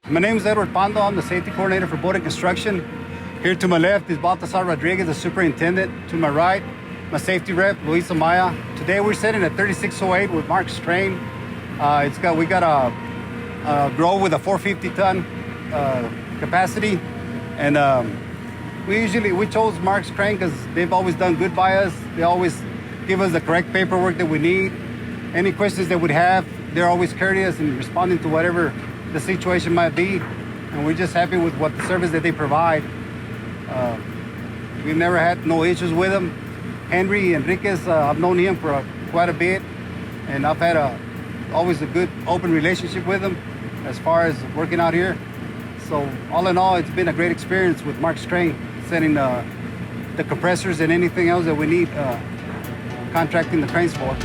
My name is Edward Pando. I'm the safety coordinator for Boarding Construction. Here to my left is Baltasar Rodriguez, the superintendent. To my right, my safety rep, Luis Amaya. Today we're sitting at 3608 with Mark's Crane. We got a grow with a 450-ton capacity, and we chose Mark's Crane because they've always done good by us. They always give us the correct paperwork that we need. Any questions that we have, they're always courteous in responding to whatever the situation might be, and we're just happy with what the service that they provide. We've never had no issues with them. Henry Enriquez, I've known him for quite a bit, and I've had always a good open relationship with him as far as working out here. So all in all, it's been a great experience with Mark's Crane, sending the compressors and anything else that we need, contracting the cranes for.